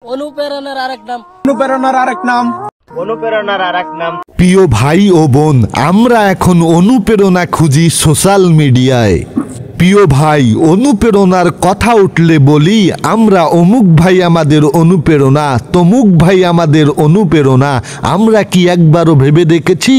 অনুপ্রেরণার আরেক নাম। অনুপ্রেরণার আরেক নাম। প্রিয় ভাই ও বোন, আমরা এখন অনুপ্রেরণা খুঁজি সোশ্যাল মিডিয়ায়। প্রিয় ভাই, অনুপ্রেরণার কথা উঠলে বলি আমরা অমুক ভাই আমাদের অনুপ্রেরণা, তমুক ভাই আমাদের অনুপ্রেরণা। আমরা কি একবারও ভেবে দেখেছি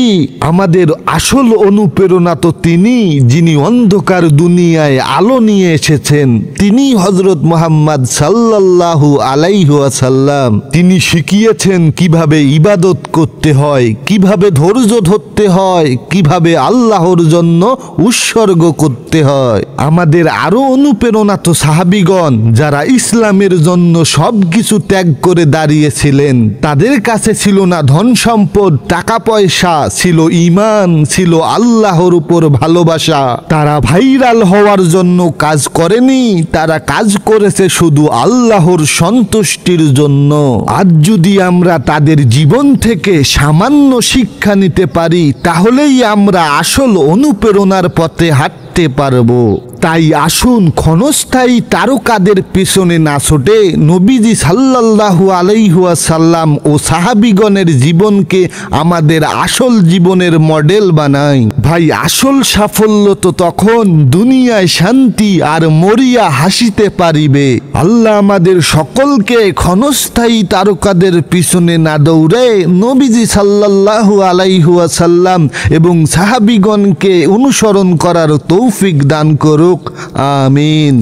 আমাদের আসল অনুপ্রেরণা তো তিনি, যিনি অন্ধকার দুনিয়ায় আলো নিয়ে এসেছেন। তিনি হযরত মুহাম্মদ সাল্লাল্লাহু আলাইহি ওয়াসাল্লাম। তিনি শিখিয়েছেন কিভাবে ইবাদত করতে হয়, কিভাবে ধৈর্য ধরতে হয়, কিভাবে আল্লাহর জন্য উৎসর্গ করতে হয়। আমাদের আরো অনুপ্রেরণা তো সাহাবীগণ, যারা ইসলামের জন্য সবকিছু ত্যাগ করে দাঁড়িয়েছিলেন। তাদের কাছে ছিল না ধন সম্পদ, টাকা পয়সা, ছিল ঈমান, ছিল আল্লাহর উপর ভালোবাসা। তারা ভাইরাল হওয়ার জন্য কাজ করেনি, তারা কাজ করেছে শুধু আল্লাহর সন্তুষ্টির জন্য। আজ যদি আমরা তাদের জীবন থেকে সামান্য শিক্ষা নিতে পারি, তাহলেই আমরা আসল অনুপ্রেরণার পথে হাঁটতে পারবো। তাই আসুন ক্ষণস্থায়ী তারকাদের পেছনে না ছুটে নবীজি সাল্লাল্লাহু আলাইহি ওয়াসাল্লাম ও সাহাবীগণের জীবনকে আমাদের আসল জীবনের মডেল বানাই। ভাই, আসল সাফল্য তো তখন দুনিয়ায় শান্তি আর মরিয়া হাসিতে পারিবে। আল্লাহ আমাদের সকলকে ক্ষণস্থায়ী তারকাদের পিছনে না দৌড়ে নবীজি সাল্লাল্লাহু আলাইহি ওয়াসাল্লাম এবং সাহাবীগণকে অনুসরণ করার তৌফিক দান করুক। আমিন।